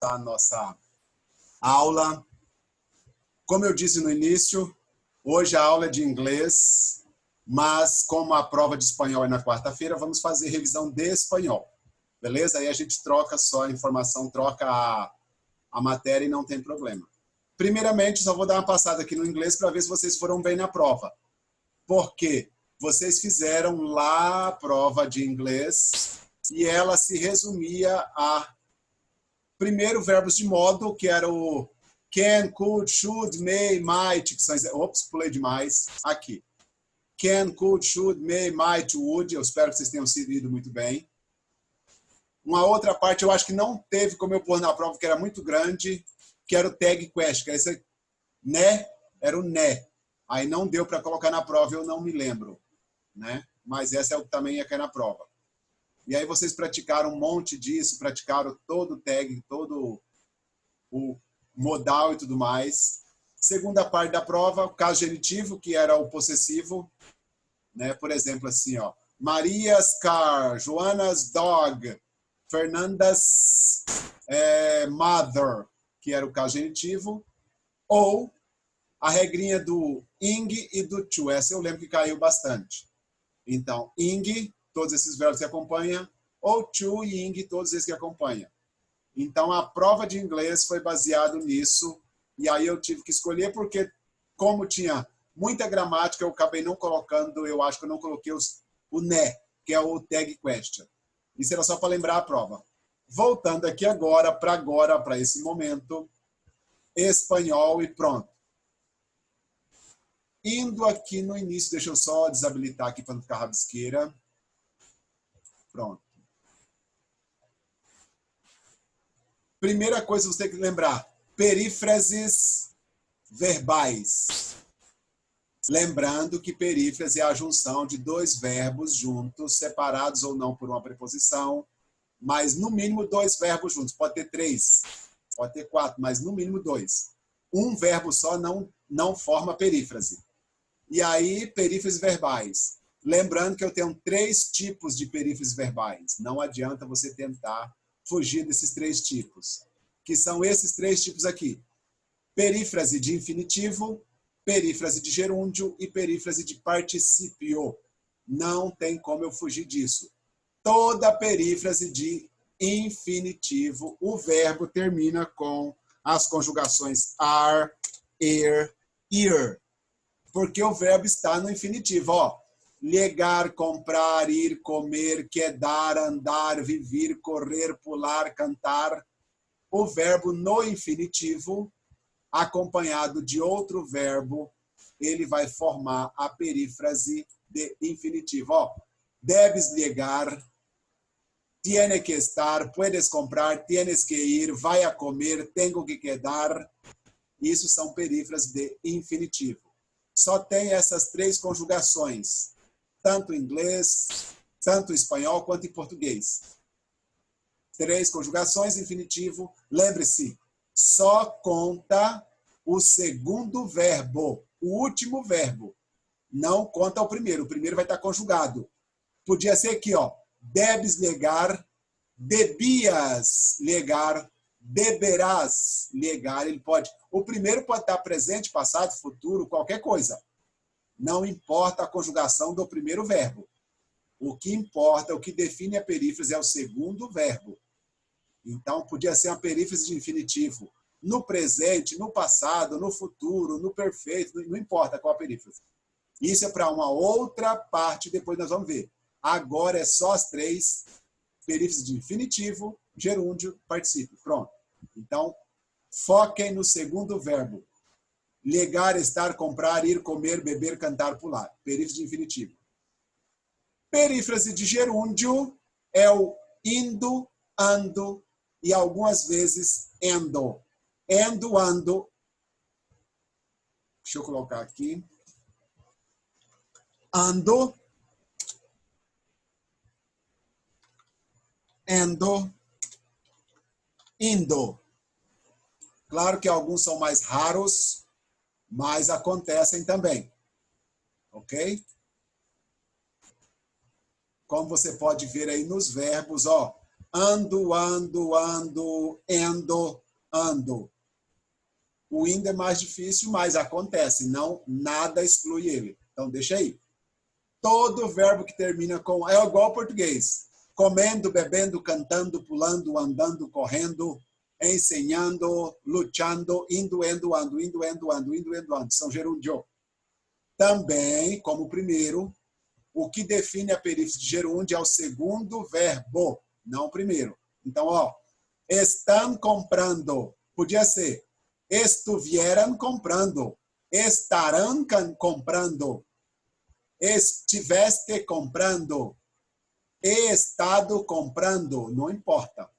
A nossa aula. Como eu disse no início, hoje a aula é de inglês, mas como a prova de espanhol é na quarta-feira, vamos fazer revisão de espanhol. Beleza? Aí a gente troca só a informação, troca a matéria e não tem problema. Primeiramente, só vou dar uma passada aqui no inglês para ver se vocês foram bem na prova. Porque vocês fizeram lá a prova de inglês e ela se resumia a primeiro verbos de modo, que era o can, could, should, may, might, que são... Ops, pulei demais. Aqui. Can, could, should, may, might, would. Eu espero que vocês tenham seguido muito bem. Uma outra parte eu acho que não teve como eu pôr na prova, que era muito grande, que era o tag question, que era esse, né? Era o né. Aí não deu para colocar na prova, eu não me lembro, né? Mas essa é o que também ia cair na prova. E aí vocês praticaram um monte disso, praticaram todo o tag, todo o modal e tudo mais. Segunda parte da prova, o caso genitivo, que era o possessivo, né? Por exemplo, assim, ó, Maria's car, Joana's dog, Fernanda's mother, que era o caso genitivo, ou a regrinha do ing e do to. Essa eu lembro que caiu bastante. Então, ing, todos esses verbos que acompanham, ou to e ing, todos esses que acompanham. Então, a prova de inglês foi baseada nisso, e aí eu tive que escolher, porque como tinha muita gramática, eu acabei não colocando, eu acho que eu não coloquei o né, que é o tag question. Isso era só para lembrar a prova. Voltando aqui agora, para esse momento, espanhol e pronto. Indo aqui no início, deixa eu só desabilitar aqui para não ficar rabisqueira. Pronto. Primeira coisa que você tem que lembrar, perífrases verbais. Lembrando que perífrase é a junção de dois verbos juntos, separados ou não por uma preposição, mas no mínimo dois verbos juntos. Pode ter três, pode ter quatro, mas no mínimo dois. Um verbo só não forma perífrase. E aí, perífrases verbais. Lembrando que eu tenho três tipos de perífrases verbais. Não adianta você tentar fugir desses três tipos. Que são esses três tipos aqui. Perífrase de infinitivo, perífrase de gerúndio e perífrase de particípio. Não tem como eu fugir disso. Toda perífrase de infinitivo, o verbo termina com as conjugações are, er, ir. Porque o verbo está no infinitivo. Ó, ligar, comprar, ir, comer, quedar, andar, viver, correr, pular, cantar. O verbo no infinitivo, acompanhado de outro verbo, ele vai formar a perífrase de infinitivo. Ó, debes ligar, tiene que estar, puedes comprar, tienes que ir, vai a comer, tengo que quedar. Isso são perífrases de infinitivo. Só tem essas três conjugações, tanto em inglês, tanto em espanhol quanto em português. Três conjugações, infinitivo. Lembre-se, só conta o segundo verbo, o último verbo. Não conta o primeiro vai estar conjugado. Podia ser aqui, ó, debes ligar, debias ligar, deberás ligar, ele pode. O primeiro pode estar presente, passado, futuro, qualquer coisa. Não importa a conjugação do primeiro verbo. O que importa, o que define a perífrase é o segundo verbo. Então, podia ser uma perífrase de infinitivo no presente, no passado, no futuro, no perfeito, não importa qual a perífrase. Isso é para uma outra parte, depois nós vamos ver. Agora é só as três perífrases de infinitivo, gerúndio, particípio. Pronto. Então, foquem no segundo verbo. Ligar, estar, comprar, ir, comer, beber, cantar, pular. Perífrase de infinitivo. Perífrase de gerúndio é o indo, ando e algumas vezes endo. Endo, ando. Deixa eu colocar aqui. Ando. Endo. Indo. Claro que alguns são mais raros, mas acontecem também. Ok? Como você pode ver aí nos verbos, ó, ando, ando, ando, endo, ando. O indo é mais difícil, mas acontece, não, nada exclui ele. Então, deixa aí. Todo verbo que termina com... É igual ao português. Comendo, bebendo, cantando, pulando, andando, correndo, ensinando, lutando, indo, endo, ando, indo, endo, ando, indo, endo, ando. São gerúndio. Também, como o primeiro, o que define a perífrase de gerúndio é o segundo verbo, não o primeiro. Então, ó, estão comprando. Podia ser estuvieran comprando, estarão comprando, estiveste comprando, he estado comprando. Não importa.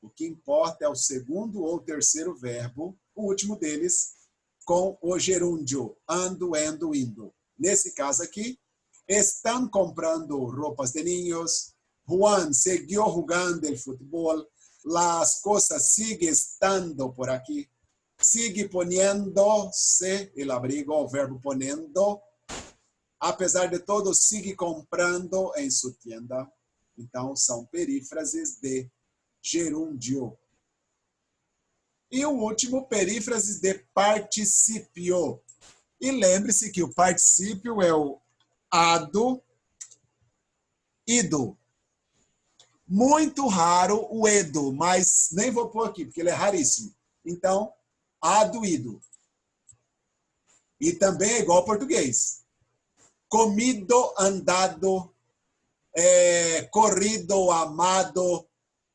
O que importa é o segundo ou terceiro verbo, o último deles, com o gerúndio, ando, endo, indo. Nesse caso aqui, estão comprando roupas de niños, Juan siguió jugando el fútbol, las cosas siguen estando por aquí, sigue poniéndose el abrigo, o verbo poniendo, apesar de todo, sigue comprando em sua tienda. Então, são perífrases de gerúndio. E o último, perífrases de particípio. E lembre-se que o particípio é o ado, ido. Muito raro o edo, mas nem vou pôr aqui, porque ele é raríssimo. Então, ado, ido. E também é igual ao português. Comido, andado, corrido, amado,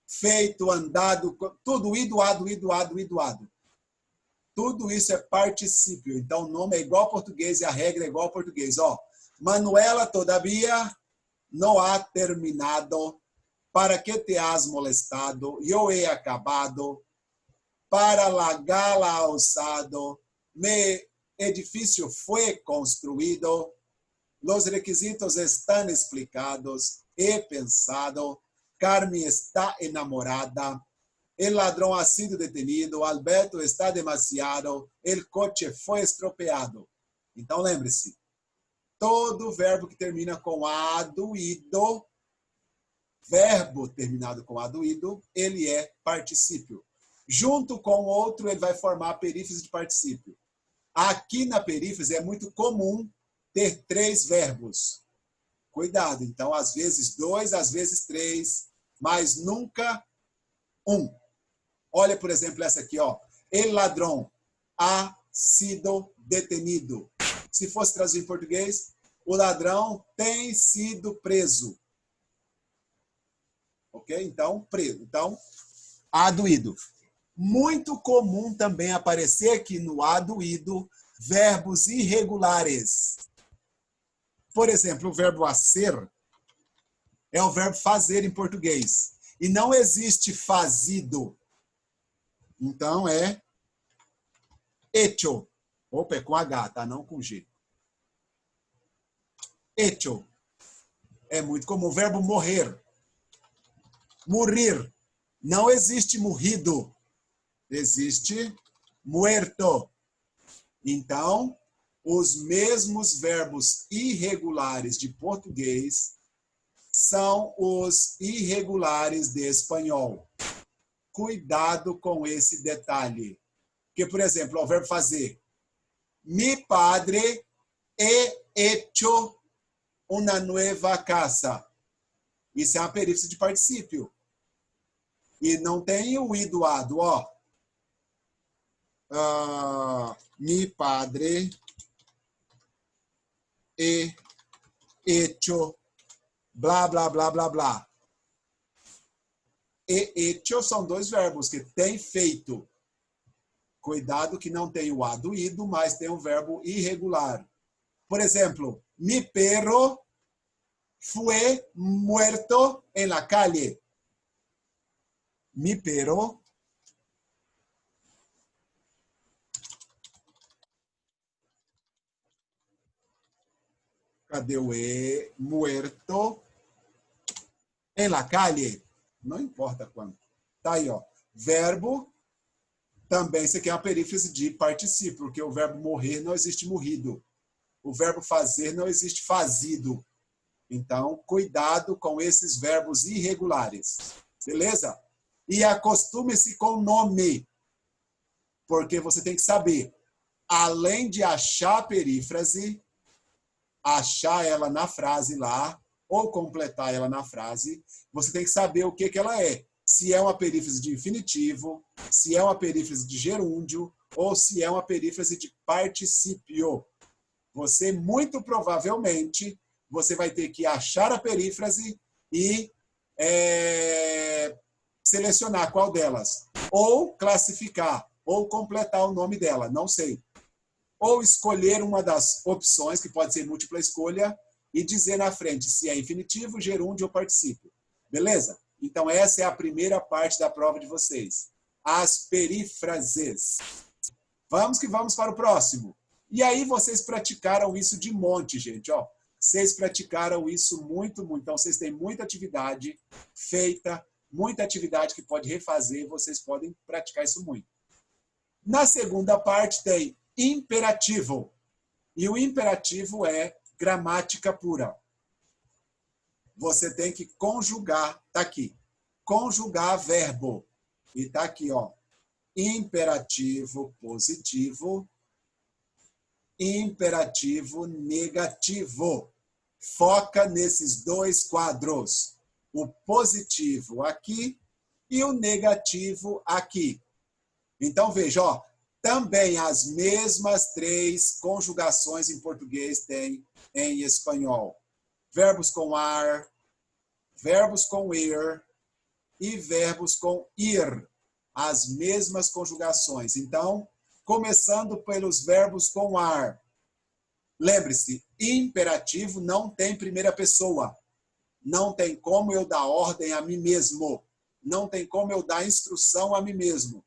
feito, andado, tudo ido, ado, ido, ado, ido, ado. Tudo isso é particípio. Então, o nome é igual ao português e a regra é igual ao português. Ó, Manuela, todavia, não ha terminado. Para que te has molestado? Eu he acabado. Para la gala alzado. Mi edificio fue construido. Los requisitos están explicados. He pensado. Carmen está enamorada. El ladrón ha sido detenido. Alberto está demasiado. El coche foi estropeado. Então, lembre-se. Todo verbo que termina com ado, ido, verbo terminado com ado, ido, ele é particípio. Junto com o outro, ele vai formar a perífrase de particípio. Aqui na perífrase é muito comum ter 3 verbos. Cuidado, então, às vezes 2, às vezes 3, mas nunca 1. Olha, por exemplo, essa aqui, ó. El ladrão ha sido detenido. Se fosse traduzir em português, o ladrão tem sido preso. Ok? Então, preso. Então, ado, ido. Muito comum também aparecer aqui no ado, ido, verbos irregulares. Por exemplo, o verbo hacer é o verbo fazer em português. E não existe fazido. Então, é hecho. Opa, é com H, tá? Não com G. Hecho. É muito comum. O verbo morrer. Morir. Não existe morrido. Existe muerto. Então, os mesmos verbos irregulares de português são os irregulares de espanhol. Cuidado com esse detalhe. Porque, por exemplo, o verbo fazer. Mi padre he hecho una nueva casa. Isso é uma perífrase de particípio. E não tem o ido, ado, ó. Mi padre he hecho blá, blá, blá, blá, blá. E hecho são 2 verbos que tem feito. Cuidado que não tem o ado, ido, mas tem um verbo irregular. Por exemplo, mi perro fue muerto en la calle. Mi perro cadê o E? Muerto en la calle. Não importa quando. Tá aí, ó. Verbo, também isso aqui é uma perífrase de particípio, porque o verbo morrer não existe morrido. O verbo fazer não existe fazido. Então, cuidado com esses verbos irregulares. Beleza? E acostume-se com o nome. Porque você tem que saber, além de achar a perífrase, achar ela na frase lá, ou completar ela na frase, você tem que saber o que ela é. Se é uma perífrase de infinitivo, se é uma perífrase de gerúndio, ou se é uma perífrase de particípio. Você, muito provavelmente, você vai ter que achar a perífrase e selecionar qual delas. Ou classificar, ou completar o nome dela, não sei. Ou escolher uma das opções, que pode ser múltipla escolha, e dizer na frente se é infinitivo, gerúndio ou particípio. Beleza? Então, essa é a primeira parte da prova de vocês. As perífrases. Vamos que vamos para o próximo. E aí, vocês praticaram isso de monte, gente. Ó. Vocês praticaram isso muito, muito. Então, vocês têm muita atividade feita, muita atividade que pode refazer, vocês podem praticar isso muito. Na segunda parte tem imperativo. E o imperativo é gramática pura. Você tem que conjugar, tá aqui. Conjugar verbo. E tá aqui, ó. Imperativo positivo, imperativo negativo. Foca nesses dois quadros. O positivo aqui e o negativo aqui. Então, veja, ó, também as mesmas 3 conjugações em português tem em espanhol. Verbos com ar, verbos com ir e verbos com ir. As mesmas conjugações. Então, começando pelos verbos com ar. Lembre-se, imperativo não tem primeira pessoa. Não tem como eu dar ordem a mim mesmo. Não tem como eu dar instrução a mim mesmo.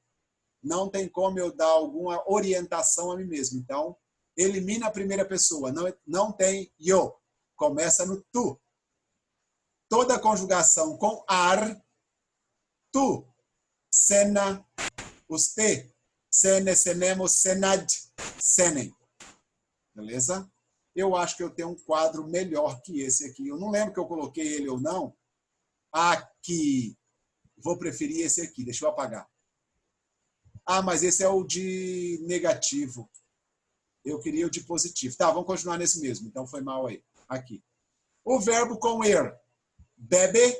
Não tem como eu dar alguma orientação a mim mesmo. Então, elimina a primeira pessoa. Não tem eu. Começa no tu. Toda conjugação com ar, tu, cena, usted, cene, cenemos, cenad, cenem. Beleza? Eu acho que eu tenho um quadro melhor que esse aqui. Eu não lembro que eu coloquei ele ou não. Aqui. Vou preferir esse aqui. Deixa eu apagar. Ah, mas esse é o de negativo. Eu queria o de positivo. Tá, vamos continuar nesse mesmo. Então foi mal aí. Aqui. O verbo com ir. Bebe,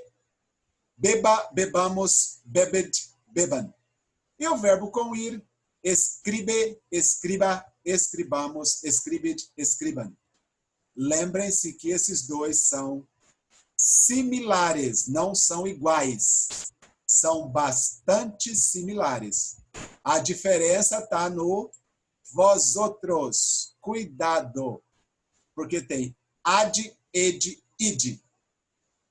beba, bebamos, bebed, beban. E o verbo com ir. Escribe, escriba, escribamos, escribit, escriban. Lembrem-se que esses dois são similares, não são iguais. São bastante similares. A diferença está no vosotros. Cuidado, porque tem ad, ed, id.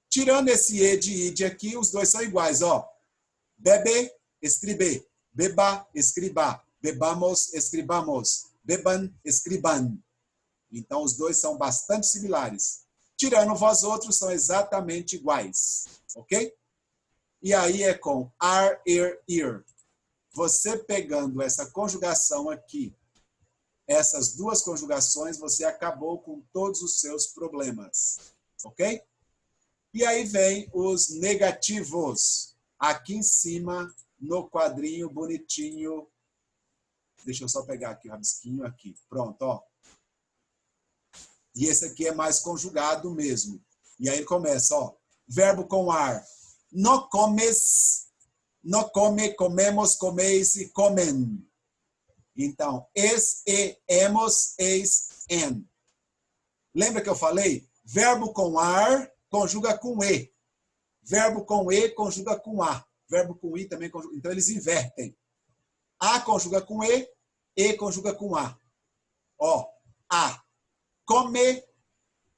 Tirando esse ed e id aqui, os dois são iguais. Ó. Bebe, escribe. Beba, escriba. Bebamos, escribamos. Beban, escriban. Então, os dois são bastante similares. Tirando vós outros, são exatamente iguais. Ok? E aí é com ar, ir. Você pegando essa conjugação aqui, essas duas conjugações, você acabou com todos os seus problemas. Ok? E aí vem os negativos. Aqui em cima, no quadrinho bonitinho. Deixa eu só pegar aqui o rabisquinho aqui. Pronto, ó. E esse aqui é mais conjugado mesmo. E aí ele começa, ó. Verbo com ar. No comes, no come, comemos, comeis e comem. Então, es, e, emos, eis, en. Lembra que eu falei? Verbo com ar conjuga com e. Verbo com e conjuga com a. Verbo com i também conjuga. Então, eles invertem. A conjuga com e conjuga com a. Ó, a. Come,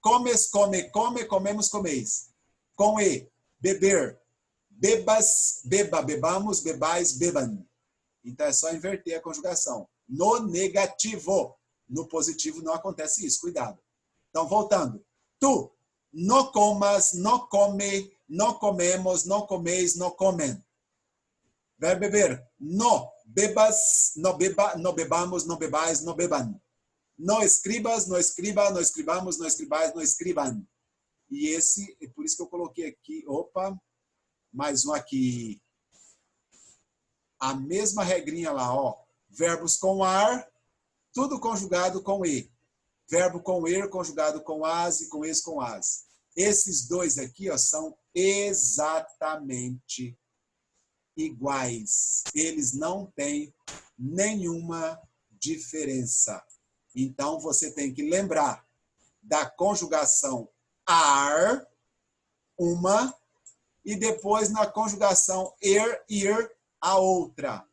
comes, come, come, comemos, comeis. Com e, beber. Bebas, beba, bebamos, bebais, beban. Então, é só inverter a conjugação. No negativo. No positivo não acontece isso. Cuidado. Então, voltando. Tu, no comas, no come, no comemos, no comeis, no comem. Verbo beber. No bebas, no beba, no bebamos, no bebais, no beban. No escribas, no escriba, no escribamos, no escribais, no escriban. E esse, é por isso que eu coloquei aqui, opa, Mais um aqui. A mesma regrinha lá, ó. Verbos com ar, tudo conjugado com e. Verbo com er, conjugado com as e com es com as. Esses dois aqui, ó, são exatamente iguais. Eles não têm nenhuma diferença. Então, você tem que lembrar da conjugação ar, uma, e depois na conjugação er, ir, a outra.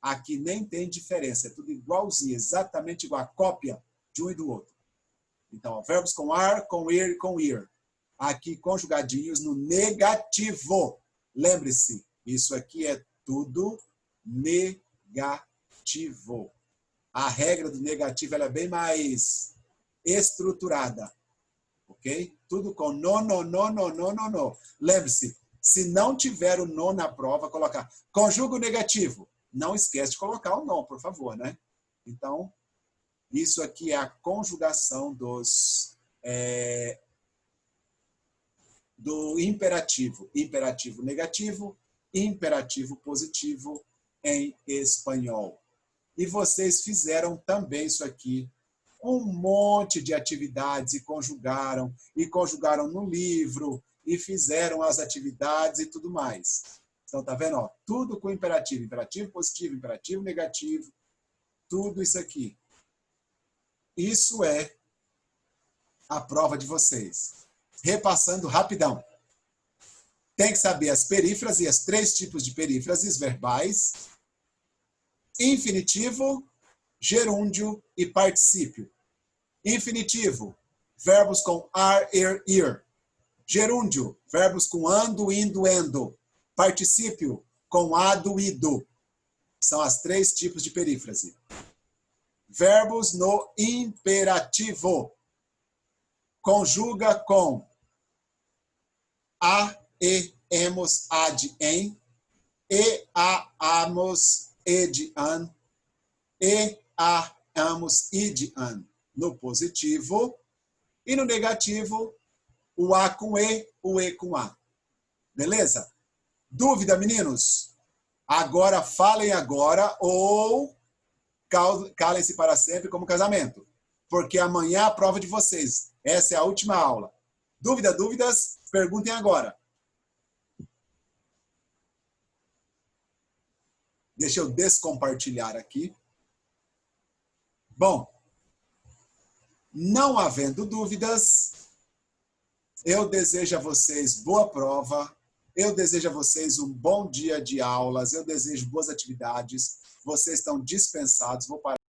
Aqui nem tem diferença, é tudo igualzinho, exatamente igual, a cópia de um e do outro. Então, ó, verbos com ar, com er e com ir. Aqui conjugadinhos no negativo. Lembre-se, isso aqui é tudo negativo. A regra do negativo ela é bem mais estruturada. Ok? Tudo com no, no, no, no, no, no, no. Lembre-se, se não tiver o no na prova, colocar conjugo negativo. Não esquece de colocar o no, por favor, né? Então, isso aqui é a conjugação do imperativo. Imperativo negativo, imperativo positivo em espanhol. E vocês fizeram também isso aqui. Um monte de atividades e conjugaram no livro, e fizeram as atividades e tudo mais. Então, tá vendo? Ó, tudo com imperativo. Imperativo positivo, imperativo negativo. Tudo isso aqui. Isso é a prova de vocês. Repassando rapidão. Tem que saber as perífrases, 3 tipos de perífrases verbais. Infinitivo, gerúndio e particípio. Infinitivo, verbos com ar, er, ir. Gerúndio, verbos com ando, indo, endo. Particípio, com ado, ido. São as 3 tipos de perífrase. Verbos no imperativo. Conjuga com a, e, emos, ad, em. E, a, amos, ed, an. E, a, amos, id, an. No positivo. E no negativo, o a com e, o e com a. Beleza? Dúvida, meninos? Agora falem agora ou calem-se para sempre como casamento. Porque amanhã é a prova de vocês. Essa é a última aula. Dúvidas? Perguntem agora. Deixa eu descompartilhar aqui. Bom, não havendo dúvidas, eu desejo a vocês boa prova, eu desejo a vocês um bom dia de aulas, eu desejo boas atividades, vocês estão dispensados, vou parar.